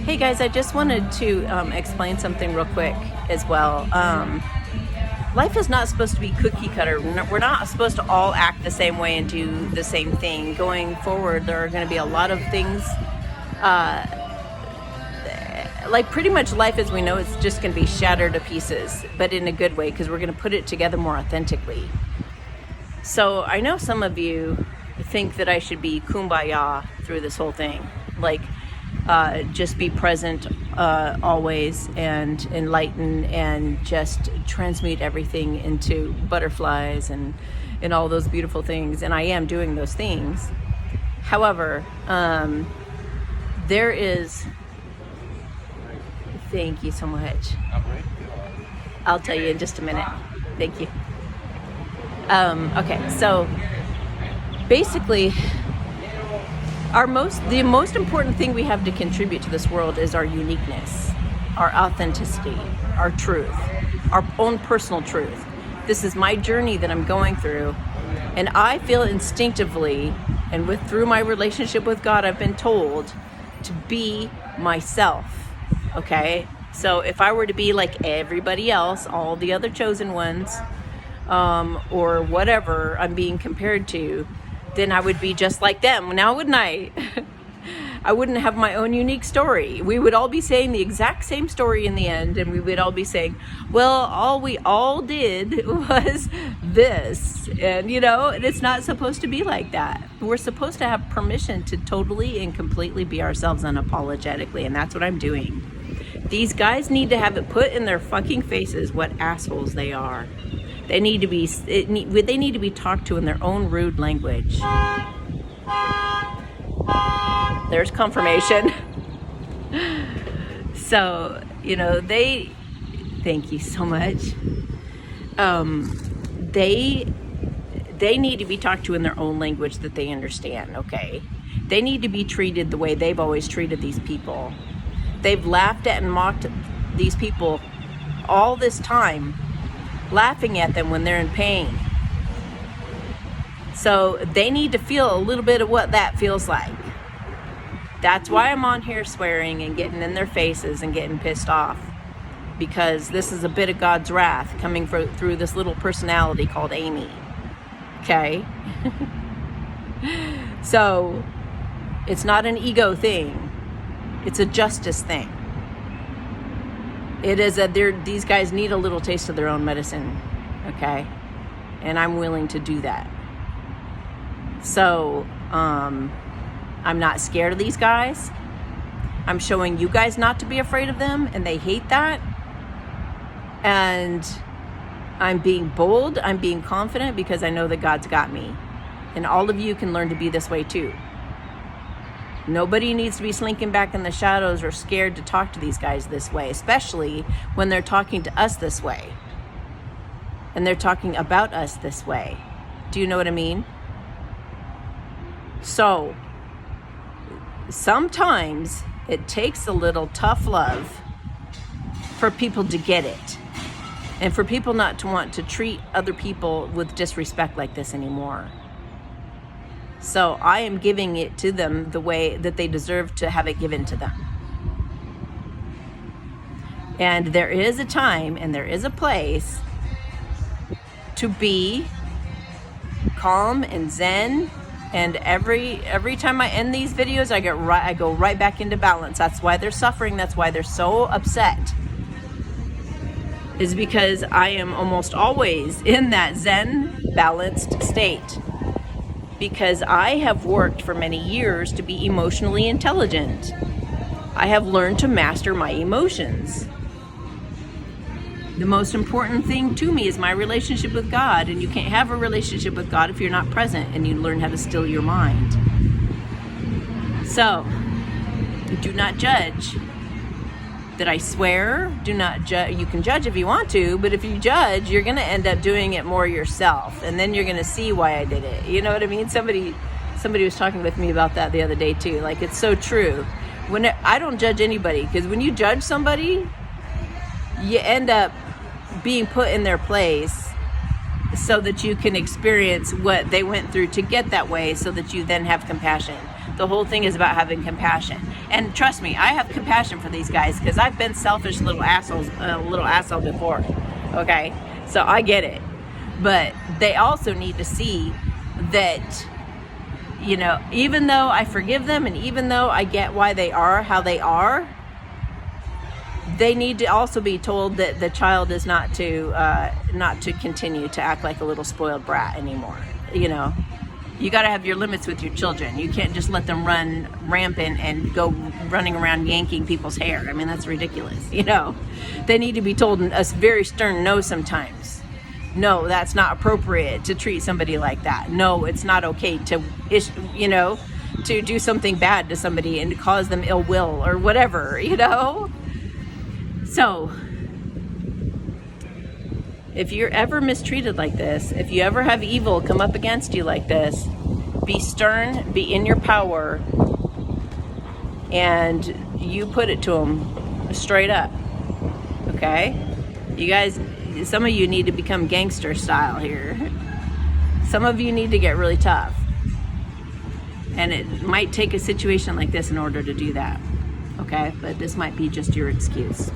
Hey guys, I just wanted to explain something real quick as well. Life is not supposed to be cookie cutter. We're not supposed to all act the same way and do the same thing. Going forward, there are going to be a lot of things, like pretty much life as we know it's just going to be shattered to pieces, but in a good way, because we're going to put it together more authentically. So I know some of you think that I should be kumbaya through this whole thing. Like, just be present always and enlighten and just transmute everything into butterflies and all those beautiful things. And I am doing those things. However, there is... Thank you so much. I'll tell you in just a minute. Thank you. Okay, so basically, the most important thing we have to contribute to this world is our uniqueness, our authenticity, our truth, our own personal truth. This is my journey that I'm going through, and I feel instinctively, and through my relationship with God, I've been told to be myself. Okay, so if I were to be like everybody else, all the other chosen ones, or whatever I'm being compared to, then I would be just like them. Now, wouldn't I? I wouldn't have my own unique story. We would all be saying the exact same story in the end, and we would all be saying, well, all we all did was this. And, and it's not supposed to be like that. We're supposed to have permission to totally and completely be ourselves unapologetically, and that's what I'm doing. These guys need to have it put in their fucking faces what assholes they are. They need to be talked to in their own rude language. There's confirmation. So, thank you so much. They need to be talked to in their own language that they understand, okay? They need to be treated the way they've always treated these people. They've laughed at and mocked these people all this time, laughing at them when they're in pain. So they need to feel a little bit of what that feels like. That's why I'm on here swearing and getting in their faces and getting pissed off, because this is a bit of God's wrath coming through this little personality called Amy. Okay? So it's not an ego thing. It's a justice thing. It is these guys need a little taste of their own medicine, okay? And I'm willing to do that. So, I'm not scared of these guys. I'm showing you guys not to be afraid of them, and they hate that. And I'm being bold, I'm being confident, because I know that God's got me. And all of you can learn to be this way too. Nobody needs to be slinking back in the shadows or scared to talk to these guys this way, especially when they're talking to us this way. And they're talking about us this way. Do you know what I mean? So, sometimes it takes a little tough love for people to get it. And for people not to want to treat other people with disrespect like this anymore. So I am giving it to them the way that they deserve to have it given to them. And there is a time and there is a place to be calm and zen. And every time I end these videos, I go right back into balance. That's why they're suffering. That's why they're so upset. Is because I am almost always in that zen, balanced state. Because I have worked for many years to be emotionally intelligent. I have learned to master my emotions. The most important thing to me is my relationship with God, and you can't have a relationship with God if you're not present and you learn how to still your mind. So, do not judge. Did I swear? Do not judge. You can judge if you want to, but if you judge, you're going to end up doing it more yourself, and then you're going to see why I did it. You know what I mean? Somebody was talking with me about that the other day too. Like, it's so true. I don't judge anybody, because when you judge somebody, you end up being put in their place so that you can experience what they went through to get that way, so that you then have compassion. The whole thing is about having compassion. And trust me, I have compassion for these guys because I've been selfish little asshole before. Okay? So I get it. But they also need to see that, you know, even though I forgive them and even though I get why they are how they are, they need to also be told that the child is not to continue to act like a little spoiled brat anymore. You know, you got to have your limits with your children. You can't just let them run rampant and go running around yanking people's hair. I mean, that's ridiculous. You know, they need to be told a very stern no sometimes. No, that's not appropriate to treat somebody like that. No, it's not okay to, you know, to do something bad to somebody and to cause them ill will or whatever, you know? So, if you're ever mistreated like this, if you ever have evil come up against you like this, be stern, be in your power, and you put it to them straight up, okay? You guys, some of you need to become gangster style here. Some of you need to get really tough. And it might take a situation like this in order to do that, okay? But this might be just your excuse.